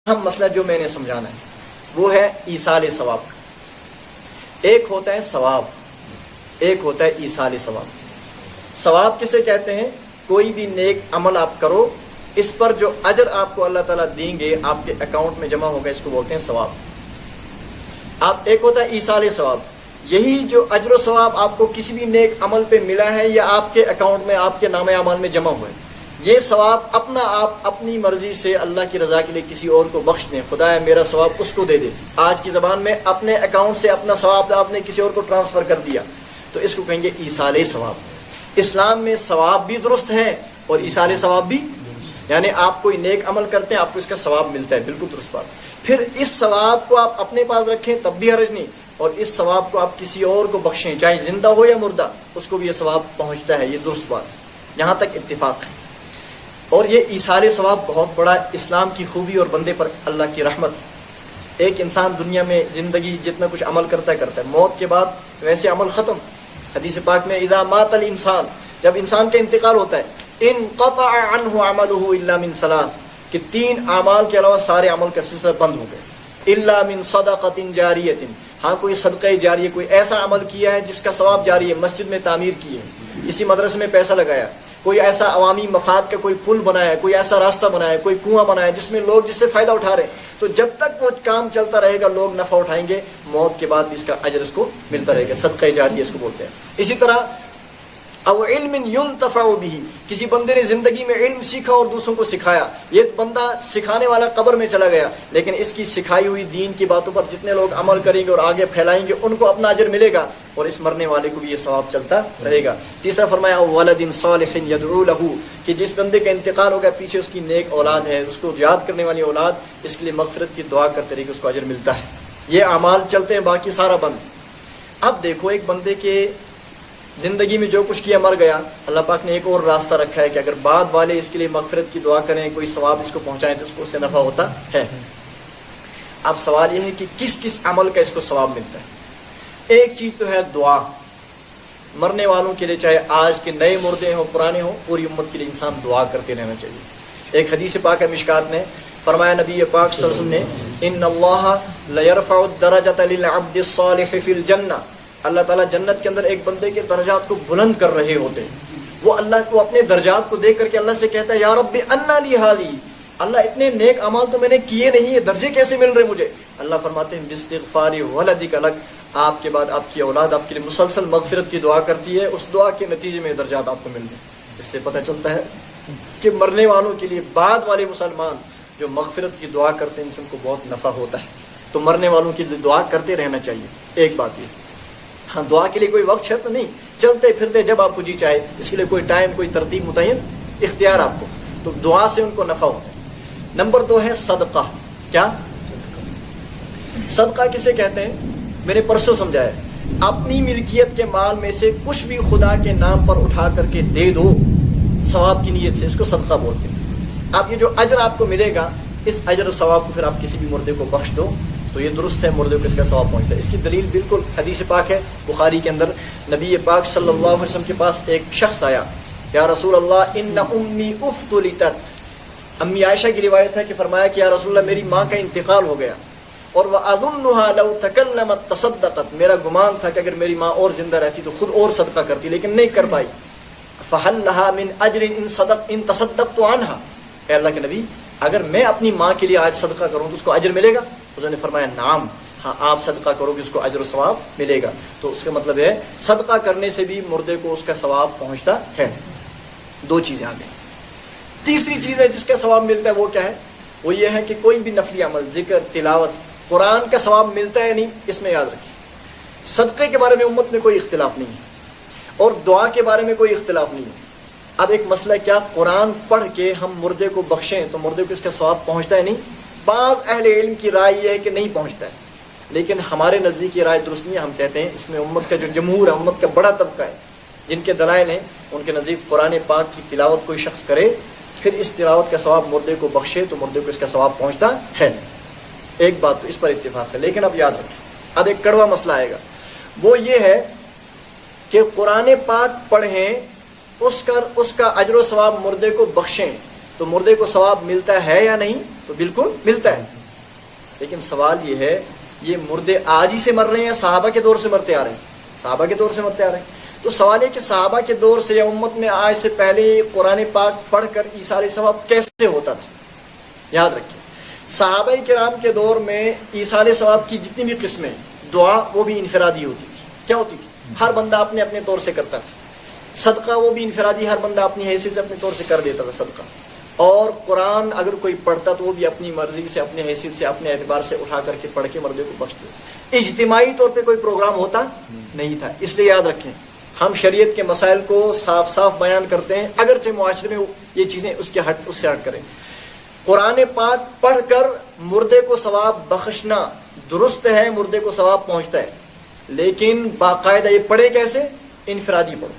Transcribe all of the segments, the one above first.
اہم مسئلہ جو میں نے سمجھانا ہے وہ ہے ایصال ثواب. ایک ہوتا ہے ثواب، ایک ہوتا ہے ایصال ثواب. ثواب کسے کہتے ہیں؟ کوئی بھی نیک عمل آپ کرو، اس پر جو اجر آپ کو اللہ تعالیٰ دیں گے، آپ کے اکاؤنٹ میں جمع ہوگا، اس کو بولتے ہیں ثواب. ایک ہوتا ہے ایصال ثواب، یہی جو اجر و ثواب آپ کو کسی بھی نیک عمل پہ ملا ہے یا آپ کے اکاؤنٹ میں، آپ کے نام اعمال میں جمع ہوا ہے، یہ ثواب اپنا آپ اپنی مرضی سے اللہ کی رضا کے لیے کسی اور کو بخش دیں. خدا ہے میرا ثواب اس کو دے دے. آج کی زبان میں اپنے اکاؤنٹ سے اپنا ثواب آپ نے کسی اور کو ٹرانسفر کر دیا، تو اس کو کہیں گے ایصال ثواب. اسلام میں ثواب بھی درست ہے اور ایصال ثواب بھی، یعنی آپ کوئی نیک عمل کرتے ہیں آپ کو اس کا ثواب ملتا ہے، بالکل درست بات. پھر اس ثواب کو آپ اپنے پاس رکھیں تب بھی حرج نہیں، اور اس ثواب کو آپ کسی اور کو بخشیں، چاہے زندہ ہو یا مردہ، اس کو بھی یہ ثواب پہنچتا ہے. یہ درست بات، یہاں تک اتفاق ہے. اور یہ ایصال ثواب بہت بڑا اسلام کی خوبی اور بندے پر اللہ کی رحمت. ایک انسان دنیا میں زندگی جتنا کچھ عمل کرتا ہے، موت کے بعد ویسے عمل ختم. حدیث پاک میں اذا مات الانسان، جب انسان کا انتقال ہوتا ہے، انقطع عنہ عمله الا من ثلاث، کہ 3 اعمال کے علاوہ سارے عمل کا سلسلہ بند ہو گئے. الا من صدقۃ جاریۃ، ہاں کوئی صدقہ جاریہ، کوئی ایسا عمل کیا ہے جس کا ثواب جاری ہے، مسجد میں تعمیر کی ہے، کسی مدرسے میں پیسہ لگایا، کوئی ایسا عوامی مفاد کا کوئی پل بنایا، کوئی ایسا راستہ بنایا، کوئی کنواں بنایا جس میں لوگ جس سے فائدہ اٹھا رہے ہیں، تو جب تک وہ کام چلتا رہے گا لوگ نفع اٹھائیں گے، موت کے بعد بھی اس کا اجر اس کو ملتا رہے گا. صدقہ جاریہ اس کو بولتے ہیں. اسی طرح او علم ينتفع به، کسی بندے نے زندگی میں علم سیکھا اور دوسروں کو سکھایا. یہ بندہ سکھانے والا قبر میں چلا گیا، لیکن اس کی سکھائی ہوئی دین کی باتوں پر جتنے لوگ عمل کریں گے اور آگے پھیلائیں گے ان کو اپنا اجر ملے گا، اور اس مرنے والے کو بھی یہ ثواب چلتا رہے گا. تیسرا فرمایا ولد صالح يدعو له، کہ جس بندے کا انتقال ہو گیا پیچھے اس کی نیک اولاد ہے، اس کو یاد کرنے والی اولاد، اس کے لیے مغفرت کی دعا کرتے رہے کہ اس کو اجر ملتا ہے. یہ اعمال چلتے ہیں، باقی سارا بند. اب دیکھو ایک بندے کے زندگی میں جو کچھ کیا مر گیا، اللہ پاک نے ایک اور راستہ رکھا ہے کہ اگر بعد والے اس کے لیے مغفرت کی دعا کریں، کوئی ثواب اس کو پہنچائیں تو اس کو اس سے نفع ہوتا ہے. اب سوال یہ ہے کہ کس کس عمل کا اس کو ثواب ملتا ہے. ایک چیز تو ہے دعا، مرنے والوں کے لیے، چاہے آج کے نئے مردے ہوں پرانے ہوں، پوری امت کے لیے انسان دعا کرتے رہنا چاہیے. ایک حدیث پاک ہے مشکات میں، فرمایا نبی پاک صلی اللہ علیہ وسلم نے ان اللہ لیرفع الدرجۃ للعبد الصالح فی الجنہ، اللہ تعالیٰ جنت کے اندر ایک بندے کے درجات کو بلند کر رہے ہوتے ہیں. وہ اللہ کو اپنے درجات کو دیکھ کر کے اللہ سے کہتا ہے یا رب انا لی ھذی، اللہ اتنے نیک اعمال تو میں نے کیے نہیں، یہ درجے کیسے مل رہے مجھے؟ اللہ فرماتے ہیں باستغفار ولدک لک، آپ کے بعد آپ کی اولاد آپ کے لیے مسلسل مغفرت کی دعا کرتی ہے، اس دعا کے نتیجے میں درجات آپ کو مل رہے ہیں. اس سے پتہ چلتا ہے کہ مرنے والوں کے لیے بعد والے مسلمان جو مغفرت کی دعا کرتے ہیں ان سے ان کو بہت نفع ہوتا ہے. تو مرنے والوں کی دعا کرتے رہنا چاہیے. ایک بات یہ، ہاں دعا کے لیے کوئی وقت شرط نہیں، چلتے پھرتے جب آپ کو جی چاہے، اس کے لیے کوئی ٹائم کوئی ترتیب متعین اختیار آپ کو، تو دعا سے ان کو نفع ہوتا ہے. نمبر 2 ہے صدقہ. کیا صدقہ کسے کہتے ہیں؟ میں نے پرسوں سمجھایا، اپنی ملکیت کے مال میں سے کچھ بھی خدا کے نام پر اٹھا کر کے دے دو ثواب کی نیت سے، اس کو صدقہ بولتے ہیں. آپ یہ جو اجر آپ کو ملے گا، اس اجر و ثواب کو پھر آپ کسی بھی مردے کو بخش دو تو یہ درست ہے، مردے کو اس کا ثواب پہنچتا ہے. اس کی دلیل بالکل حدیث پاک ہے بخاری کے اندر. نبی پاک صلی اللہ علیہ وسلم کے پاس ایک شخص آیا، یا رسول اللہ ان امی افتلتت، امی عائشہ کی روایت ہے کہ فرمایا کہ یا رسول اللہ میری ماں کا انتقال ہو گیا، اور وَأَظُنُّهَا لَوْ تَكَلَّمَتْ تَصَدَّقَتْ، میرا گمان تھا کہ اگر میری ماں اور زندہ رہتی تو خود اور صدقہ کرتی، لیکن نہیں کر پائی. فَهَلْ لَهَا مِنْ أَجْرٍ إِن تَصَدَّقْتُ عَنْهَا، اے اللہ کے نبی اگر میں اپنی ماں کے لیے آج صدقہ کروں تو اس کو اجر ملے گا؟ اس نے فرمایا نعم، ہاں آپ صدقہ کرو گے اس کو اجر و ثواب ملے گا. تو اس کا مطلب ہے صدقہ کرنے سے بھی مردے کو اس کا ثواب پہنچتا ہے. 2 چیزیں آ گئی. تیسری چیز ہے جس کا ثواب ملتا ہے وہ کیا ہے؟ وہ یہ ہے کہ کوئی بھی نفلی عمل، ذکر، تلاوت، قرآن کا ثواب ملتا ہے نہیں، اس میں یاد رکھیے. صدقے کے بارے میں امت میں کوئی اختلاف نہیں ہے، اور دعا کے بارے میں کوئی اختلاف نہیں ہے. اب ایک مسئلہ کیا، قرآن پڑھ کے ہم مردے کو بخشیں تو مردے کو اس کا ثواب پہنچتا ہے نہیں؟ بعض اہل علم کی رائے یہ ہے کہ نہیں پہنچتا ہے، لیکن ہمارے نزدیک یہ رائے درست نہیں ہے. ہم کہتے ہیں اس میں امت کا جو جمہور ہے، امت کا بڑا طبقہ ہے جن کے دلائل ہیں، ان کے نزدیک قرآن پاک کی تلاوت کوئی شخص کرے پھر اس تلاوت کا ثواب مردے کو بخشے تو مردے کو اس کا ثواب پہنچتا ہے. ایک بات تو اس پر اتفاق ہے. لیکن اب یاد رکھیں، اب ایک کڑوا مسئلہ آئے گا، وہ یہ ہے کہ قرآن پاک پڑھیں، اس کا اجر و ثواب مردے کو بخشیں، تو مردے کو ثواب ملتا ہے یا نہیں؟ تو بالکل ملتا ہے. لیکن سوال یہ ہے یہ مردے آج ہی سے مر رہے ہیں یا صحابہ کے دور سے مرتے آ رہے ہیں؟ صحابہ کے دور سے مرتے آ رہے ہیں. تو سوال ہے کہ صحابہ کے دور سے یا امت میں آج سے پہلے قرآن پاک پڑھ کر ایصال ثواب کیسے ہوتا تھا؟ یاد رکھیں صحابہ کرام کے دور میں ایصال ثواب کی جتنی بھی قسمیں دعا وہ بھی انفرادی ہوتی تھی. کیا ہوتی تھی؟ ہر بندہ اپنے اپنے طور سے کرتا تھا. صدقہ وہ بھی انفرادی، ہر بندہ اپنی حیثیت سے اپنے طور سے کر دیتا تھا صدقہ. اور قرآن اگر کوئی پڑھتا تو وہ بھی اپنی مرضی سے، اپنی حیثیت سے، اپنے اعتبار سے اٹھا کر کے پڑھ کے مردے کو بخش دے. اجتماعی طور پہ کوئی پروگرام ہوتا نہیں تھا. اس لیے یاد رکھیں ہم شریعت کے مسائل کو صاف صاف بیان کرتے ہیں، اگرچہ معاشرے میں یہ چیزیں اس سے ہٹ کریں. قرآن پاک پڑھ کر مردے کو ثواب بخشنا درست ہے، مردے کو ثواب پہنچتا ہے، لیکن باقاعدہ یہ پڑھے کیسے؟ انفرادی پڑھو.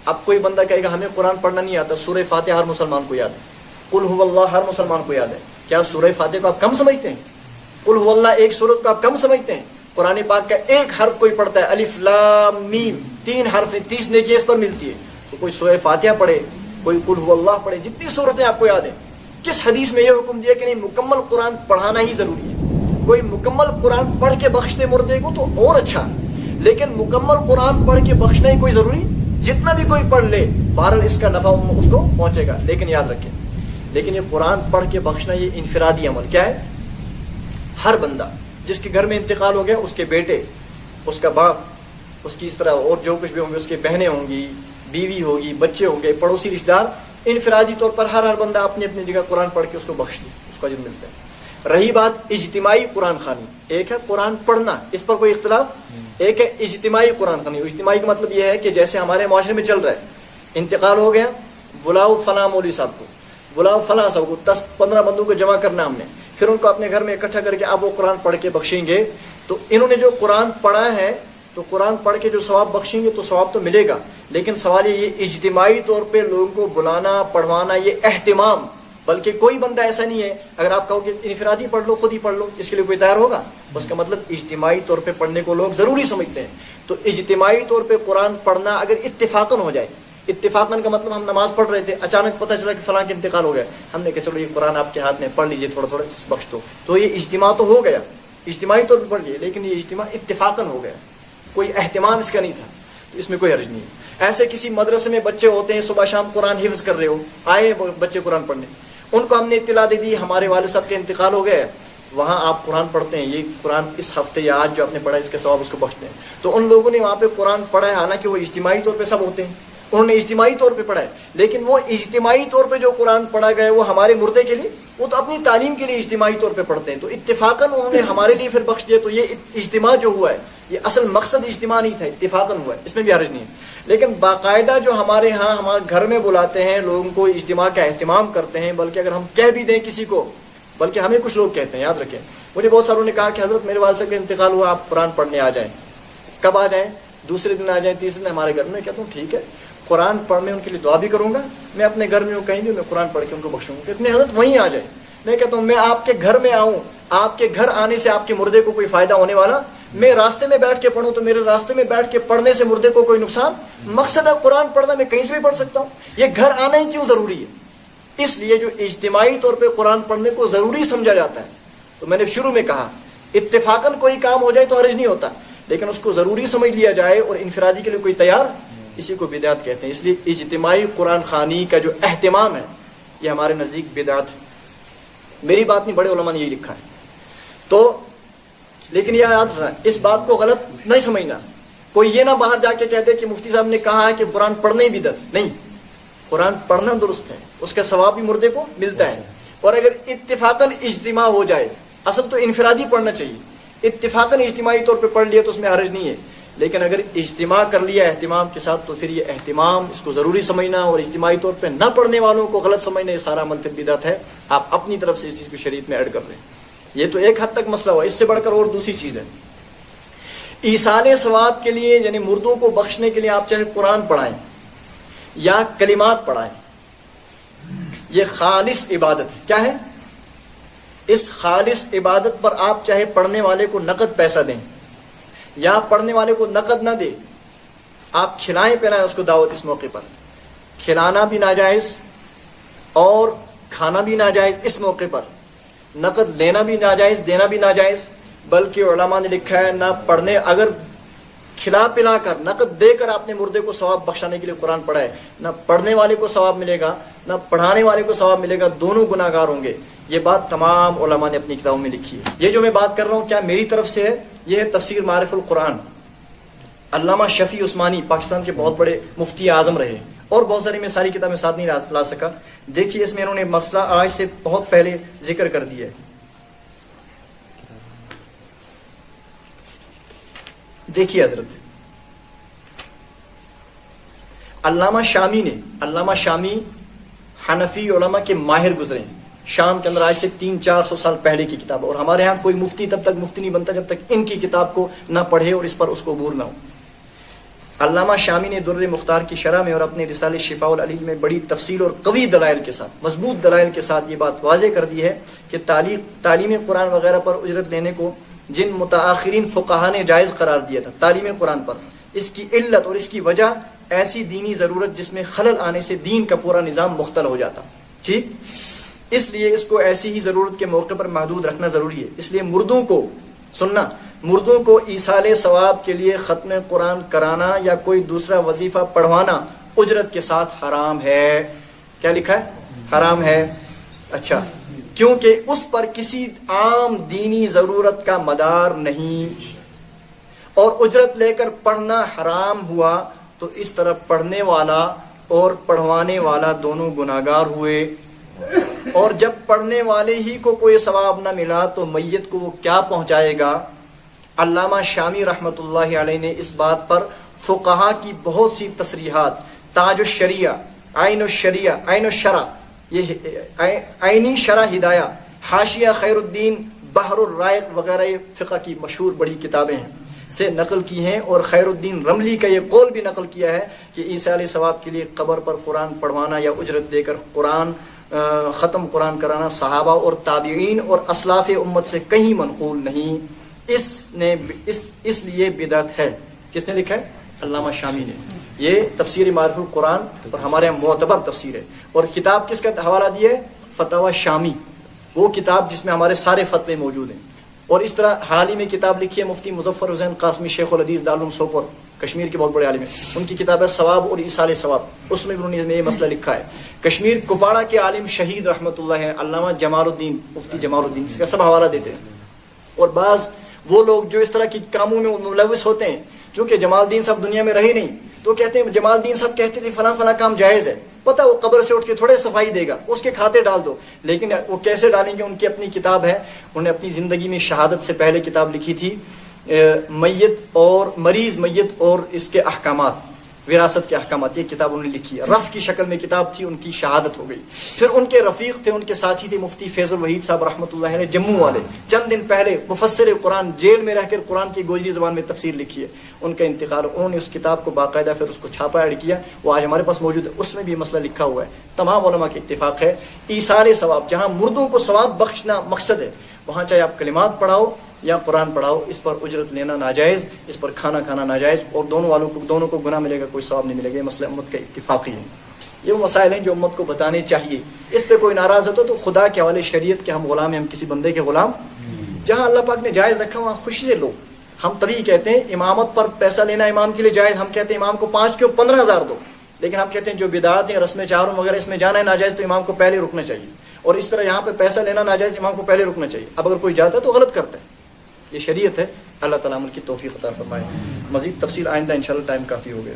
اب کوئی بندہ کہے گا ہمیں قرآن پڑھنا نہیں آتا، سورہ فاتحہ ہر مسلمان کو یاد ہے، قل هو اللہ ہر مسلمان کو یاد ہے. کیا سورہ فاتحہ کو آپ کم سمجھتے ہیں؟ قل هو اللہ ایک سورت کو آپ کم سمجھتے ہیں؟ قرآن پاک کا ایک حرف کوئی پڑھتا ہے، الف لام میم، 3 حرف 30 نیکی اس پر ملتی ہے. تو کوئی سورہ فاتحہ پڑھے، کوئی قل هو اللہ پڑھے، جتنی سورتیں آپ کو یاد ہیں. کس حدیث میں یہ حکم دیا کہ نہیں مکمل قرآن پڑھانا ہی ضروری ہے؟ کوئی مکمل قرآن پڑھ کے بخش دے مردے کو تو اور اچھا، لیکن مکمل قرآن پڑھ کے بخشنا ہی کوئی ضروری؟ جتنا بھی کوئی پڑھ لے بہرحال اس کا نفع اس کو پہنچے گا. لیکن یاد رکھیں لیکن یہ قرآن پڑھ کے بخشنا یہ انفرادی عمل کیا ہے؟ ہر بندہ جس کے گھر میں انتقال ہو گیا، اس کے بیٹے، اس کا باپ، اس کی اس طرح اور جو کچھ بھی ہوں گے، اس کے بہنیں ہوں گی، بیوی ہوگی، بچے ہوں گے، پڑوسی رشتہ دار، انفرادی طور پر ہر بندہ اپنی اپنی جگہ قرآن پڑھ کے اس کو بخش دے، اس کو اجر ملتا ہے. رہی بات اجتماعی قرآن خوانی، ایک ہے قرآن پڑھنا، اس پر کوئی اختلاف، ایک ہے اجتماعی قرآن خوانی. اجتماعی کا مطلب یہ ہے کہ جیسے ہمارے معاشرے میں چل رہا ہے، انتقال ہو گیا، بلاؤ فلاں مولوی صاحب کو، بلاؤ فلاں صاحب کو، 10-15 بندوں کو جمع کرنا ہم نے، پھر ان کو اپنے گھر میں اکٹھا کر کے اب وہ قرآن پڑھ کے بخشیں گے. تو انہوں نے جو قرآن پڑھا ہے تو قرآن پڑھ کے جو ثواب بخشیں گے تو ثواب تو ملے گا، لیکن سوال یہ اجتماعی طور پہ لوگوں کو بلانا پڑھوانا یہ اہتمام، بلکہ کوئی بندہ ایسا نہیں ہے اگر آپ کہو کہ انفرادی پڑھ لو، خود ہی پڑھ لو، اس کے لیے کوئی تیار ہوگا؟ اس کا مطلب اجتماعی طور پہ پڑھنے کو لوگ ضروری سمجھتے ہیں. تو اجتماعی طور پہ قرآن پڑھنا اگر اتفاقاً ہو جائے، اتفاقاً کا مطلب ہم نماز پڑھ رہے تھے، اچانک پتہ چلا کہ فلاں کے انتقال ہو گیا، ہم نے کہا چلو یہ قرآن آپ کے ہاتھ میں پڑھ لیجئے، تھوڑا تھوڑا بخش دو، تو یہ اجتماع تو ہو گیا، اجتماعی طور پہ پڑھ لیے، لیکن یہ اجتماع اتفاقاً ہو گیا، کوئی اہتمام اس کا نہیں تھا، اس میں کوئی حرج نہیں ہے. ایسے کسی مدرسے میں بچے ہوتے ہیں صبح شام قرآن حفظ کر رہے ہو، آئے بچے قرآن پڑھنے، ان کو ہم نے اطلاع دے دی ہمارے والد صاحب کے انتقال ہو گئے، وہاں آپ قرآن پڑھتے ہیں، یہ قرآن اس ہفتے یا آج جو آپ نے پڑھا اس کے ثواب اس کو بخشتے ہیں. تو ان لوگوں نے وہاں پہ قرآن پڑھا ہے، حالانکہ وہ اجتماعی طور پہ سب ہوتے ہیں، انہوں نے اجتماعی طور پہ پڑھا ہے، لیکن وہ اجتماعی طور پہ جو قرآن پڑھا گیا وہ ہمارے مردے کے لیے، وہ تو اپنی تعلیم کے لیے اجتماعی طور پہ پڑھتے ہیں، تو اتفاقاً انہوں نے ہمارے لیے پھر بخش دیا. تو یہ اجتماع جو ہوا ہے یہ اصل مقصد اجتماع نہیں تھا، اتفاقاً ہوا ہے، اس میں بھی حرج نہیں ہے. لیکن باقاعدہ جو ہمارے ہاں ہمارے گھر میں بلاتے ہیں لوگوں کو، اجتماع کا اہتمام کرتے ہیں، بلکہ اگر ہم کہہ بھی دیں کسی کو، بلکہ ہمیں کچھ لوگ کہتے ہیں، یاد رکھیں مجھے بہت ساروں نے کہا کہ حضرت میرے والد صاحب کا انتقال ہوا، آپ قرآن پڑھنے آ جائیں. کب آ جائیں؟ دوسرے دن آ جائیں، تیسرے دن ہمارے گھر میں. کہتا ہوں ٹھیک ہے، قرآن پڑھ میں ان کے لیے دعا بھی کروں گا، میں اپنے گھر میں ہوں کہیں بھی میں قرآن پڑھ کے ان کو بخشوں گا. کتنے حضرت وہیں آ جائیں. میں کہتا ہوں میں آپ کے گھر میں آؤں، آپ کے گھر آنے سے آپ کے مردے کو کوئی فائدہ ہونے والا؟ میں راستے میں بیٹھ کے پڑھوں تو میرے راستے میں بیٹھ کے پڑھنے سے مردے کو کوئی نقصان؟ مقصد ہے قرآن پڑھنا، میں کہیں سے بھی پڑھ سکتا ہوں. یہ گھر آنا ہی کیوں ضروری ہے؟ اس لیے جو اجتماعی طور پہ قرآن پڑھنے کو ضروری سمجھا جاتا ہے، تو میں نے شروع میں کہا اتفاقاً کوئی کام ہو جائے تو حرج نہیں ہوتا، لیکن اس کو ضروری سمجھ لیا جائے اور انفرادی کے لیے کوئی تیار، اسی کو بدعت کہتے ہیں. اس لیے اجتماعی قرآن خوانی کا جو اہتمام ہے یہ ہمارے نزدیک بدعت ہے. میری بات نہیں، بڑے علماء نے یہی لکھا ہے. تو لیکن یہ یاد رکھنا، اس بات کو غلط نہیں سمجھنا. کوئی یہ نہ باہر جا کے کہتے کہ مفتی صاحب نے کہا ہے کہ قرآن پڑھنا ہی بدعت نہیں. قرآن پڑھنا درست ہے، اس کا ثواب بھی مردے کو ملتا ہے. اور اگر اتفاقاً اجتماع ہو جائے، اصل تو انفرادی پڑھنا چاہیے، اتفاقاً اجتماعی طور پہ پڑھ لیا تو اس میں حرج نہیں ہے. لیکن اگر اجتماع کر لیا اہتمام کے ساتھ تو پھر یہ اہتمام اس کو ضروری سمجھنا اور اجتماعی طور پہ نہ پڑھنے والوں کو غلط سمجھنا، یہ سارا عمل پھر بدعت ہے. آپ اپنی طرف سے اس چیز کو شریعت میں ایڈ کر رہے ہیں. یہ تو ایک حد تک مسئلہ ہوا. اس سے بڑھ کر اور دوسری چیز ہے، ایصال ثواب کے لیے یعنی مردوں کو بخشنے کے لیے آپ چاہے قرآن پڑھائیں یا کلمات پڑھائیں، یہ خالص عبادت ہے. کیا ہے؟ اس خالص عبادت پر آپ چاہے پڑھنے والے کو نقد پیسہ دیں یا پڑھنے والے کو نقد نہ دیں، آپ کھلائیں پلائیں اس کو دعوت. اس موقع پر کھلانا بھی ناجائز اور کھانا بھی ناجائز اس موقع پر، نقد لینا بھی ناجائز، دینا بھی ناجائز، بلکہ علماء نے لکھا ہے نہ پڑھنے، اگر کھلا پلا کر نقد دے کر آپ نے مردے کو ثواب بخشانے کے لیے قرآن پڑھا ہے، نہ پڑھنے والے کو ثواب ملے گا نہ پڑھانے والے کو ثواب ملے گا، دونوں گناہ گار ہوں گے۔ یہ بات تمام علماء نے اپنی کتابوں میں لکھی ہے۔ یہ جو میں بات کر رہا ہوں کیا میری طرف سے ہے؟ یہ ہے تفسیر معارف القرآن، علامہ شفیع عثمانی پاکستان کے بہت بڑے مفتی اعظم رہے، اور بہت ساری میں ساری کتابیں ساتھ نہیں لا سکا۔ دیکھیے اس میں انہوں نے مسئلہ آج سے بہت پہلے ذکر کر دیا ہے۔ دیکھیے حضرت علامہ شامی حنفی علماء کے ماہر گزرے ہیں شام کے اندر، آج سے 300-400 سال پہلے کی کتاب، اور ہمارے ہاں کوئی مفتی تب تک مفتی نہیں بنتا جب تک ان کی کتاب کو نہ پڑھے اور اس پر اس کو عبور نہ ہو۔ علامہ شامی نے در مختار کی شرح میں اور اپنے رسالے شفاء العلیل میں بڑی تفصیل اور قوی دلائل کے ساتھ، مضبوط دلائل کے ساتھ یہ بات واضح کر دی ہے کہ تعلیم قرآن وغیرہ پر اجرت لینے کو جن متاخرین فقہا نے جائز قرار دیا تھا تعلیم قرآن پر، اس کی علت اور اس کی وجہ ایسی دینی ضرورت جس میں خلل آنے سے دین کا پورا نظام مختل ہو جاتا، ٹھیک، اس لیے اس کو ایسی ہی ضرورت کے موقع پر محدود رکھنا ضروری ہے۔ اس لیے مردوں کو ایصال ثواب کے لیے ختم قرآن کرانا یا کوئی دوسرا وظیفہ پڑھوانا اجرت کے ساتھ حرام ہے۔ کیا لکھا ہے؟ حرام ہے۔ اچھا، کیونکہ اس پر کسی عام دینی ضرورت کا مدار نہیں اور اجرت لے کر پڑھنا حرام ہوا، تو اس طرح پڑھنے والا اور پڑھوانے والا دونوں گناہگار ہوئے، اور جب پڑھنے والے ہی کو کوئی ثواب نہ ملا تو میت کو وہ کیا پہنچائے گا؟ علامہ شامی رحمۃ اللہ علیہ نے اس بات پر فقہا کی بہت سی تصریحات، تاج الشریعہ، عین الشرع، یہ عینی شرح ہدایہ، حاشیہ خیر الدین، بحر الرائق وغیرہ یہ فقہ کی مشہور بڑی کتابیں ہیں سے نقل کی ہیں، اور خیر الدین رملی کا یہ قول بھی نقل کیا ہے کہ ایصال ثواب کے لیے قبر پر قرآن پڑھوانا یا اجرت دے کر ختم قرآن کرانا صحابہ اور تابعین اور اسلاف امت سے کہیں منقول نہیں، اس لیے بدعت ہے۔ کس نے لکھا ہے؟ علامہ شامی نے۔ یہ تفسیر معارف القرآن اور ہمارے یہاں معتبر تفسیر ہے، اور کتاب کس کا حوالہ دیا ہے؟ فتاوی شامی، وہ کتاب جس میں ہمارے سارے فتوے موجود ہیں۔ اور اس طرح حال ہی میں کتاب لکھی ہے مفتی مظفر حسین قاسمی شیخ الحدیث دارالعلوم سوپور، کشمیر کے بہت بڑے عالم ہیں، ان کی کتاب ہے ثواب اور ایصال ثواب، اس میں بھی انہوں نے یہ مسئلہ لکھا ہے۔ کشمیر کپواڑہ کے عالم شہید رحمۃ اللہ علامہ جمال الدین، مفتی جمال الدین، اس کا سب حوالہ دیتے ہیں۔ اور بعض وہ لوگ جو اس طرح کی کاموں میں ملوث ہوتے ہیں، چونکہ جمال الدین صاحب دنیا میں رہے نہیں، تو کہتے ہیں جمال الدین صاحب کہتے تھے فلاں فلاں کام جائز ہے، پتہ وہ قبر سے اٹھ کے تھوڑے صفائی دے گا، اس کے کھاتے ڈال دو، لیکن وہ کیسے ڈالیں گے؟ ان کی اپنی کتاب ہے، انہوں نے اپنی زندگی میں شہادت سے پہلے کتاب لکھی تھی، مریض میت اور اس کے احکامات، وراثت کے احکامات، یہ کتاب انہوں نے لکھی ہے، رف کی شکل میں کتاب تھی، ان کی شہادت ہو گئی۔ پھر ان کے رفیق تھے، ان کے ساتھی تھے مفتی فیض الوحید صاحب رحمۃ اللہ علیہ جموں والے، چند دن پہلے مفسر قرآن جیل میں رہ کر قرآن کی گوجری زبان میں تفسیر لکھی ہے، ان کا انتقال، انہوں نے اس کتاب کو باقاعدہ پھر اس کو چھاپا ایڈ کیا، وہ آج ہمارے پاس موجود ہے، اس میں بھی مسئلہ لکھا ہوا ہے۔ تمام علماء کے اتفاق ہے ایصال ثواب، جہاں مردوں کو ثواب بخشنا مقصد ہے، وہاں چاہے آپ کلمات پڑھاؤ یا قرآن پڑھاؤ، اس پر اجرت لینا ناجائز، اس پر کھانا کھانا ناجائز، اور دونوں کو گناہ ملے گا، کوئی ثواب نہیں ملے گا۔ یہ مسئلہ امت کا اتفاقی ہے۔ یہ وہ مسائل ہیں جو امت کو بتانے چاہیے۔ اس پہ کوئی ناراض ہوتا تو خدا کے حوالے شریعت کے ہم غلام ہیں، ہم کسی بندے کے غلام، جہاں اللہ پاک نے جائز رکھا وہاں خوشی سے لو۔ ہم تبھی کہتے ہیں امامت پر پیسہ لینا امام کے لیے جائز، ہم کہتے ہیں امام کو 5 کیوں 15,000 دو، لیکن ہم کہتے ہیں جو بدعات ہیں، رسم چاروں وغیرہ، اس میں جانا ہے ناجائز تو امام کو پہلے رکنا چاہیے، اور اس طرح یہاں پہ پیسہ لینا ناجائز، امام کو پہلے رکنا چاہیے۔ اب اگر کوئی جاتا ہے تو غلط کرتا ہے، یہ شریعت ہے۔ اللہ تعالیٰ عمل کی توفیق عطا فرمائے۔ مزید تفصیل آئندہ انشاءاللہ، ٹائم کافی ہو گیا۔